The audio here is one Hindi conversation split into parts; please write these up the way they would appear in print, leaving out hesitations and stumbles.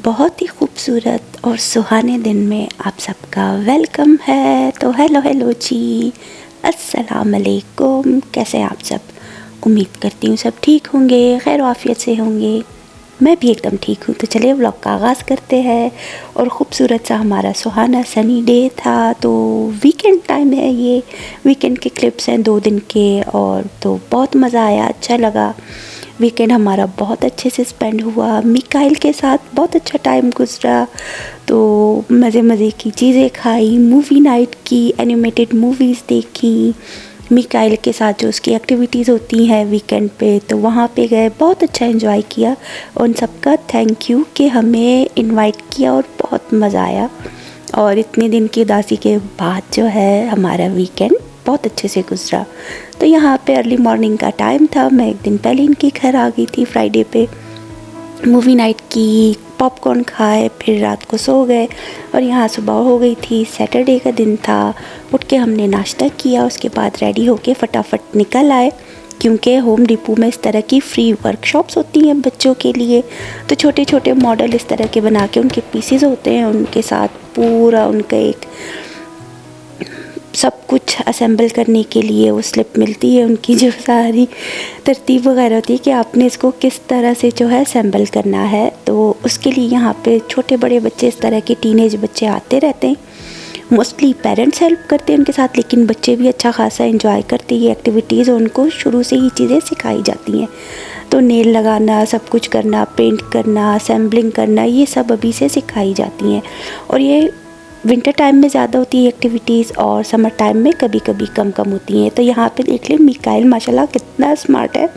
बहुत ही खूबसूरत और सुहाने दिन में आप सबका वेलकम है। तो हेलो जी, अस्सलाम वालेकुम। कैसे हैं आप सब? उम्मीद करती हूँ सब ठीक होंगे, खैर आफियत से होंगे। मैं भी एकदम ठीक हूँ। तो चलिए व्लॉग का आगाज़ करते हैं। और ख़ूबसूरत सा हमारा सुहाना सनी डे था। तो वीकेंड टाइम है, ये वीकेंड के क्लिप्स हैं 2 दिन के। और तो बहुत मज़ा आया, अच्छा लगा। वीकेंड हमारा बहुत अच्छे से स्पेंड हुआ, मिकाइल के साथ बहुत अच्छा टाइम गुजरा। तो मज़े की चीज़ें खाई, मूवी नाइट की, एनिमेटेड मूवीज़ देखी। मिकाइल के साथ जो उसकी एक्टिविटीज़ होती हैं वीकेंड पे, तो वहाँ पे गए, बहुत अच्छा एंजॉय किया। उन सबका थैंक यू कि हमें इनवाइट किया और बहुत मज़ा आया। और इतने दिन की उदासी के बाद जो है हमारा वीकेंड बहुत अच्छे से गुजरा। तो यहाँ पे अर्ली मॉर्निंग का टाइम था, मैं एक दिन पहले इनके घर आ गई थी फ्राइडे पे। मूवी नाइट की, पॉपकॉर्न खाए, फिर रात को सो गए। और यहाँ सुबह हो गई थी, सैटरडे का दिन था। उठ के हमने नाश्ता किया, उसके बाद रेडी होके फटाफट निकल आए, क्योंकि होम डिपो में इस तरह की फ्री वर्कशॉप्स होती हैं बच्चों के लिए। तो छोटे छोटे मॉडल इस तरह के बना के, उनके पीसेस होते हैं, उनके साथ पूरा उनका एक सब कुछ असेंबल करने के लिए वो स्लिप मिलती है, उनकी जो सारी तरतीब वगैरह होती है कि आपने इसको किस तरह से जो है असेंबल करना है। तो उसके लिए यहाँ पे छोटे बड़े बच्चे, इस तरह के टीनेज बच्चे आते रहते हैं। मोस्टली पेरेंट्स हेल्प करते हैं उनके साथ, लेकिन बच्चे भी अच्छा खासा एंजॉय करते हैं ये एक्टिविटीज़। उनको शुरू से ही चीज़ें सिखाई जाती हैं। तो नेल लगाना, सब कुछ करना, पेंट करना, असेंबलिंग करना, ये सब अभी से सिखाई जाती हैं। और ये विंटर टाइम में ज़्यादा होती है एक्टिविटीज़, और समर टाइम में कभी कभी कम होती हैं। तो यहाँ पे देख लें, मिकाइल माशाल्लाह कितना स्मार्ट है।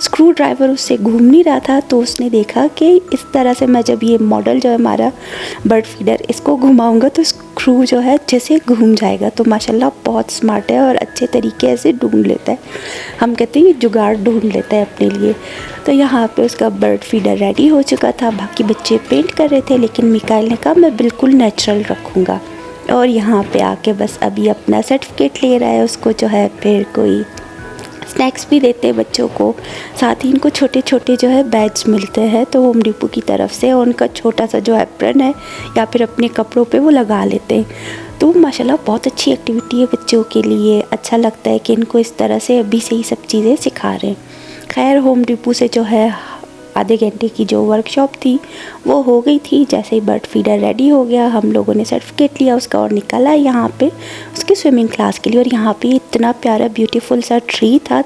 स्क्रू ड्राइवर उससे घूम नहीं रहा था, तो उसने देखा कि इस तरह से मैं जब ये मॉडल जो है हमारा बर्ड फीडर, इसको घुमाऊंगा तो स्क्रू जो है अच्छे से घूम जाएगा। तो माशाल्लाह बहुत स्मार्ट है और अच्छे तरीके से ढूंढ लेता है। हम कहते हैं जुगाड़ ढूंढ लेता है अपने लिए। तो यहाँ पे उसका बर्ड फीडर रेडी हो चुका था। बाकी बच्चे पेंट कर रहे थे, लेकिन मिकाइल ने कहा मैं बिल्कुल नेचुरल रखूँगा। और यहाँ पे आके बस अभी अपना सर्टिफिकेट ले रहा है। उसको जो है फिर कोई स्नैक्स भी देते हैं बच्चों को, साथ ही इनको छोटे छोटे जो है बैज मिलते हैं तो होम डिपो की तरफ से। और उनका छोटा सा जो एप्रन है या फिर अपने कपड़ों पे वो लगा लेते हैं। तो माशाल्लाह बहुत अच्छी एक्टिविटी है बच्चों के लिए। अच्छा लगता है कि इनको इस तरह से अभी से ही सब चीज़ें सिखा रहे हैं। खैर होम डिपो से जो है आधे घंटे की जो वर्कशॉप थी वो हो गई थी। जैसे ही बर्ड फीडर रेडी हो गया, हम लोगों ने सर्टिफिकेट लिया उसका और निकला यहाँ पे उसकी स्विमिंग क्लास के लिए। और यहाँ पे इतना प्यारा ब्यूटीफुल सा ट्री था,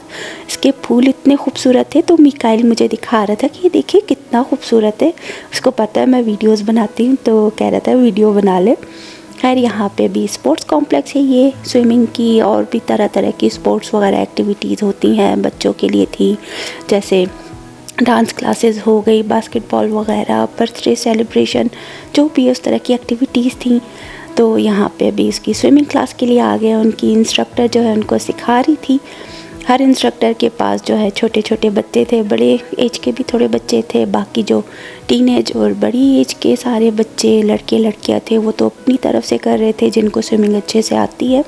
इसके फूल इतने खूबसूरत थे। तो मिकाइल मुझे दिखा रहा था कि ये देखिए कितना खूबसूरत है। उसको पता है मैं वीडियोज़ बनाती हूँ, तो कह रहा था वीडियो बना ले। खैर यहाँ पे भी स्पोर्ट्स कॉम्प्लेक्स है, ये स्विमिंग की और भी तरह तरह की स्पोर्ट्स वगैरह एक्टिविटीज़ होती हैं बच्चों के लिए थी। जैसे डांस क्लासेस हो गई, बास्केटबॉल वगैरह, बर्थडे सेलिब्रेशन, जो भी उस तरह की एक्टिविटीज़ थी। तो यहाँ पे अभी इसकी स्विमिंग क्लास के लिए आ गए। उनकी इंस्ट्रक्टर जो है उनको सिखा रही थी। हर इंस्ट्रक्टर के पास जो है छोटे छोटे बच्चे थे, बड़े एज के भी थोड़े बच्चे थे। बाकी जो टीनेज और बड़ी एज के सारे बच्चे, लड़के लड़कियाँ थे, वो तो अपनी तरफ से कर रहे थे जिनको स्विमिंग अच्छे से आती है।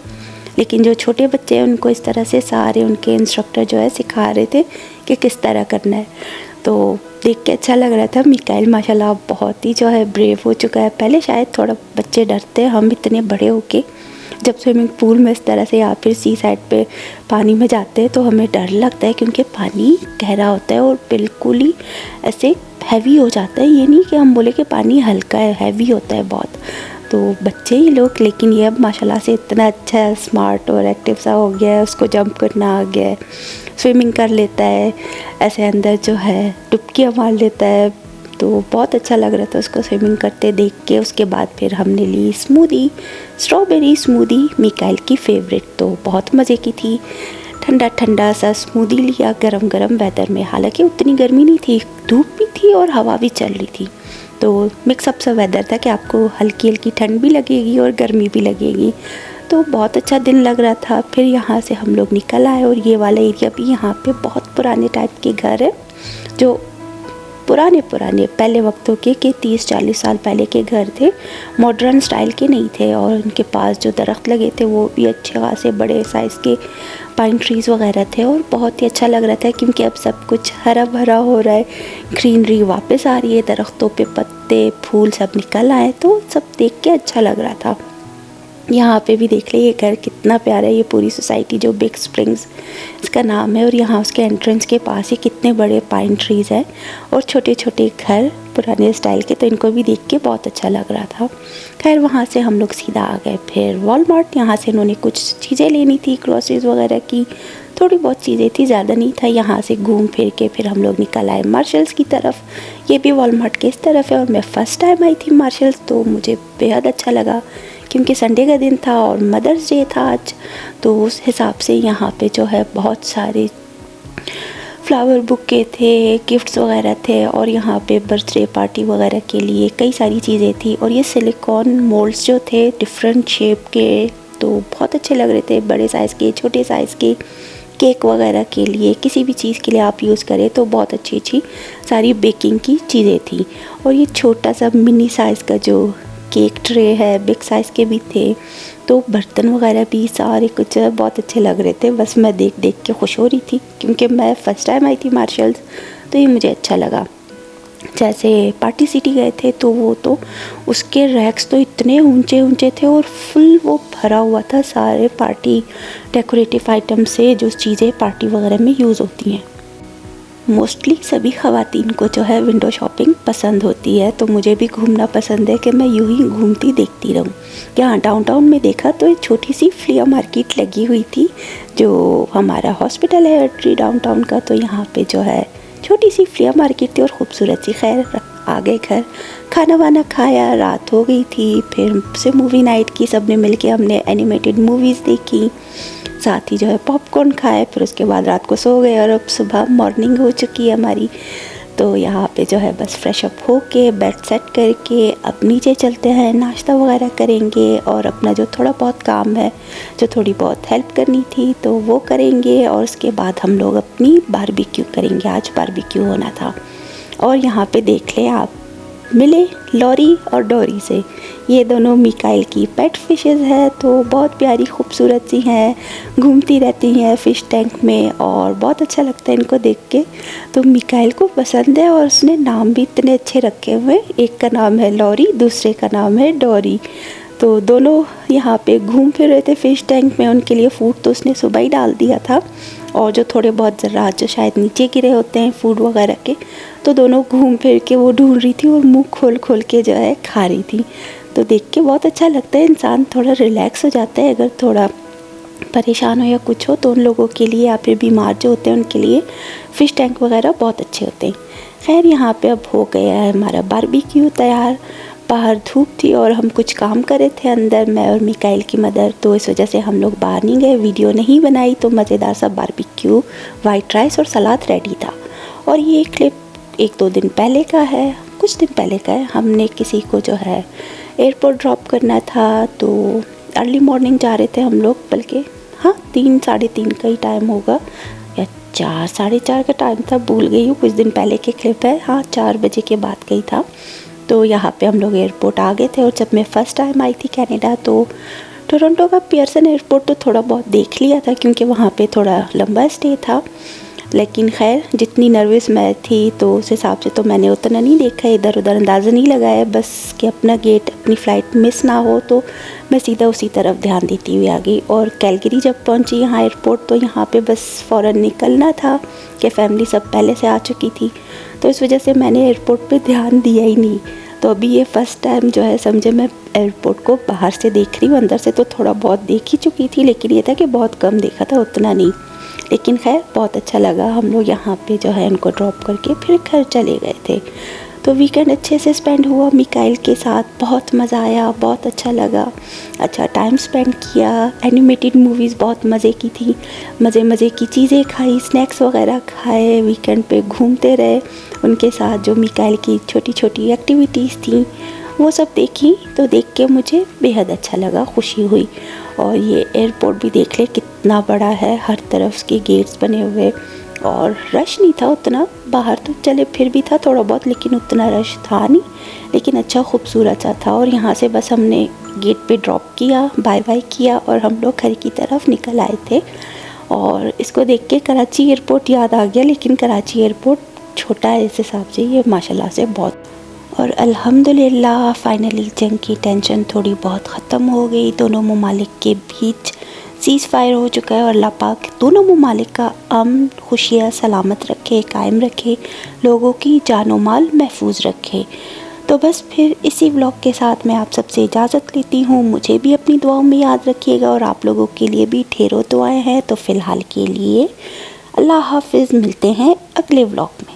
लेकिन जो छोटे बच्चे हैं उनको इस तरह से सारे उनके इंस्ट्रक्टर जो है सिखा रहे थे कि किस तरह करना है। तो देख के अच्छा लग रहा था। मिकाइल माशाल्लाह बहुत ही जो है ब्रेव हो चुका है। पहले शायद थोड़ा बच्चे डरते हैं, हम इतने बड़े होके जब स्विमिंग पूल में इस तरह से या फिर सी साइड पे पानी में जाते हैं तो हमें डर लगता है, क्योंकि पानी गहरा होता है और बिल्कुल ही ऐसे हैवी हो जाता है। ये नहीं कि हम बोले कि पानी हल्का है, हैवी होता है बहुत। तो बच्चे ही लोग, लेकिन ये अब माशाल्लाह से इतना अच्छा स्मार्ट और एक्टिव सा हो गया है, उसको जंप करना आ गया है, स्विमिंग कर लेता है, ऐसे अंदर जो है डुबकियाँ मार लेता है। तो बहुत अच्छा लग रहा था उसको स्विमिंग करते देख के। उसके बाद फिर हमने ली स्मूदी, स्ट्रॉबेरी स्मूदी, मिकाइल की फेवरेट। तो बहुत मज़े की थी। ठंडा ठंडा सा स्मूदी लिया गरम गरम वेदर में। हालांकि उतनी गर्मी नहीं थी, धूप भी थी और हवा भी चल रही थी। तो मिक्सअप सा वेदर था कि आपको हल्की हल्की ठंड भी लगेगी और गर्मी भी लगेगी। तो बहुत अच्छा दिन लग रहा था। फिर यहाँ से हम लोग निकल आए। और ये वाला एरिया भी, यहाँ पे बहुत पुराने टाइप के घर है जो पुराने पहले वक्तों के 30-40 साल पहले के घर थे, मॉडर्न स्टाइल के नहीं थे। और उनके पास जो दरख्त लगे थे वो भी अच्छे खासे बड़े साइज़ के पाइन ट्रीज़ वगैरह थे और बहुत ही अच्छा लग रहा था, क्योंकि अब सब कुछ हरा भरा हो रहा है, ग्रीनरी वापस आ रही है, दरख्तों पे पत्ते फूल सब निकल आए, तो सब देख के अच्छा लग रहा था। यहाँ पे भी देख ले ये घर कितना प्यारा है। ये पूरी सोसाइटी जो बिग स्प्रिंग्स इसका नाम है, और यहाँ उसके एंट्रेंस के पास ही कितने बड़े पाइन ट्रीज़ हैं और छोटे छोटे घर पुराने स्टाइल के, तो इनको भी देख के बहुत अच्छा लग रहा था। खैर वहाँ से हम लोग सीधा आ गए फिर वॉलमार्ट। यहाँ से इन्होंने कुछ चीज़ें लेनी थी, ग्रोसरीज वगैरह की, थोड़ी बहुत चीज़ें थी, ज़्यादा नहीं था। यहाँ से घूम फिर के फिर हम लोग निकल आए मार्शल्स की तरफ। ये भी वॉलमार्ट के इस तरफ है और मैं फ़र्स्ट टाइम आई थी मार्शल्स, तो मुझे बेहद अच्छा लगा, क्योंकि संडे का दिन था और मदर्स डे था आज, तो उस हिसाब से यहाँ पे जो है बहुत सारे फ्लावर बुके थे, गिफ्ट्स वगैरह थे, और यहाँ पे बर्थडे पार्टी वगैरह के लिए कई सारी चीज़ें थी। और ये सिलिकॉन मोल्ड्स जो थे डिफरेंट शेप के, तो बहुत अच्छे लग रहे थे, बड़े साइज़ के, छोटे साइज़ के, केक वगैरह के लिए, किसी भी चीज़ के लिए आप यूज़ करें तो बहुत अच्छी अच्छी सारी बेकिंग की चीज़ें थी। और ये छोटा सा मिनी साइज़ का जो केक ट्रे है, बिग साइज़ के भी थे, तो बर्तन वगैरह भी सारे कुछ बहुत अच्छे लग रहे थे। बस मैं देख देख के खुश हो रही थी, क्योंकि मैं फ़र्स्ट टाइम आई थी मार्शल्स, तो ये मुझे अच्छा लगा। जैसे पार्टी सिटी गए थे तो वो तो उसके रैक्स तो इतने ऊंचे ऊंचे थे और फुल वो भरा हुआ था सारे पार्टी डेकोरेटिव आइटम से, जो चीज़ें पार्टी वगैरह में यूज़ होती हैं। मोस्टली सभी ख़वातीन को जो है विंडो शॉपिंग पसंद होती है, तो मुझे भी घूमना पसंद है कि मैं यूं ही घूमती देखती रहूं। यहाँ डाउनटाउन में देखा तो एक छोटी सी फ्लिया मार्केट लगी हुई थी, जो हमारा हॉस्पिटल है ट्री डाउनटाउन का, तो यहाँ पे जो है छोटी सी फ्लिया मार्केट थी और ख़ूबसूरत सी। खैर आ गए घर, खाना वाना खाया, रात हो गई थी, फिर से मूवी नाइट की, सब ने मिल के हमने एनिमेटेड मूवीज़ देखी, साथ ही जो है पॉपकॉर्न खाए, फिर उसके बाद रात को सो गए और अब सुबह मॉर्निंग हो चुकी है हमारी। तो यहाँ पे जो है बस फ्रेश अप हो के बेड सेट करके अब नीचे चलते हैं, नाश्ता वगैरह करेंगे और अपना जो थोड़ा बहुत काम है, जो थोड़ी बहुत हेल्प करनी थी तो वो करेंगे, और उसके बाद हम लोग अपनी बारबेक्यू करेंगे। आज बारबेक्यू होना था। और यहाँ पे देख लें आप, मिले लॉरी और डोरी से, ये दोनों मिकाइल की पेट फिशेस है, तो बहुत प्यारी खूबसूरत सी हैं, घूमती रहती हैं फ़िश टैंक में और बहुत अच्छा लगता है इनको देख के। तो मिकाइल को पसंद है और उसने नाम भी इतने अच्छे रखे हुए, एक का नाम है लॉरी, दूसरे का नाम है डोरी। तो दोनों यहाँ पे घूम फिर रहे थे फ़िश टैंक में। उनके लिए फ़ूड तो उसने सुबह ही डाल दिया था, और जो थोड़े बहुत ज़रात जो शायद नीचे गिरे होते हैं फूड वगैरह के, तो दोनों घूम फिर के वो ढूंढ रही थी और मुंह खोल खोल के जो है खा रही थी। तो देख के बहुत अच्छा लगता है, इंसान थोड़ा रिलैक्स हो जाता है। अगर थोड़ा परेशान हो या कुछ हो तो उन लोगों के लिए, या फिर बीमार जो होते हैं उनके लिए फ़िश टैंक वगैरह बहुत अच्छे होते हैं। खैर यहाँ पे अब हो गया है हमारा बारबेक्यू तैयार। बाहर धूप थी और हम कुछ काम कर रहे थे अंदर, मैं और मिकाइल की मदर, तो इस वजह से हम लोग बाहर नहीं गए, वीडियो नहीं बनाई। तो मज़ेदार सा बारबेक्यू, वाइट राइस और सलाद रेडी था। और ये क्लिप 1-2 दिन पहले का है, कुछ दिन पहले का है। हमने किसी को जो है एयरपोर्ट ड्रॉप करना था, तो अर्ली मॉर्निंग जा रहे थे हम लोग, बल्कि हाँ 3-3:30 का ही टाइम होगा, या 4-4:30 का टाइम था, भूल गई हूँ, कुछ दिन पहले की क्लिप है। हाँ 4 बजे के बाद का ही था। तो यहाँ पे हम लोग एयरपोर्ट आ गए थे। और जब मैं फ़र्स्ट टाइम आई थी कनाडा, तो टोरंटो का पियर्सन एयरपोर्ट तो थोड़ा बहुत देख लिया था, क्योंकि वहाँ पे थोड़ा लंबा स्टे था। लेकिन खैर जितनी नर्वस मैं थी तो उस हिसाब से तो मैंने उतना नहीं देखा, इधर उधर अंदाज़ा नहीं लगाया, बस कि अपना गेट, अपनी फ़्लाइट मिस ना हो, तो मैं सीधा उसी तरफ ध्यान देती हुई आ गई। और कैलगरी जब पहुंची यहाँ एयरपोर्ट, तो यहाँ पे बस फ़ौरन निकलना था कि फ़ैमिली सब पहले से आ चुकी थी, तो इस वजह से मैंने एयरपोर्ट पे ध्यान दिया ही नहीं। तो अभी ये फ़र्स्ट टाइम जो है समझे मैं एयरपोर्ट को बाहर से देख रही हूँ, अंदर से तो थोड़ा बहुत देख ही चुकी थी, लेकिन ये था कि बहुत कम देखा था, उतना नहीं। लेकिन खैर बहुत अच्छा लगा। हम लोग यहाँ पे जो है इनको ड्रॉप करके फिर घर चले गए थे। तो वीकेंड अच्छे से स्पेंड हुआ मिकाइल के साथ, बहुत मज़ा आया, बहुत अच्छा लगा, अच्छा टाइम स्पेंड किया। एनिमेटेड मूवीज़ बहुत मज़े की थी, मज़े की चीज़ें खाई, स्नैक्स वगैरह खाए, वीकेंड पे घूमते रहे। उनके साथ जो मिकाइल की छोटी छोटी एक्टिविटीज़ थी वो सब देखी, तो देख के मुझे बेहद अच्छा लगा, खुशी हुई। और ये एयरपोर्ट भी देख ले कितना बड़ा है, हर तरफ उसके गेट्स बने हुए, और रश नहीं था उतना, बाहर तो चले फिर भी था थोड़ा बहुत, लेकिन उतना रश था नहीं, लेकिन अच्छा खूबसूरत सा था। और यहाँ से बस हमने गेट पे ड्रॉप किया, बाय बाय किया और हम लोग घर की तरफ निकल आए थे। और इसको देख के कराची एयरपोर्ट याद आ गया, लेकिन कराची एयरपोर्ट छोटा है इस हिसाब से, ये माशाल्लाह से बहुत। और अल्हम्दुलिल्लाह फाइनली जंग की टेंशन थोड़ी बहुत ख़त्म हो गई, दोनों ममालिक के बीच सीज़ फायर हो चुका है और अल्लाह पाक दोनों ममालिक का अमन खुशियाँ सलामत रखे, कायम रखे, लोगों की जान व माल महफूज रखे। तो बस फिर इसी व्लॉग के साथ मैं आप सबसे इजाज़त लेती हूँ। मुझे भी अपनी दुआओं में याद रखिएगा और आप लोगों के लिए भी ढेरों दुआएं हैं। तो फ़िलहाल के लिए अल्लाह हाफ़िज़, मिलते हैं अगले व्लॉग में।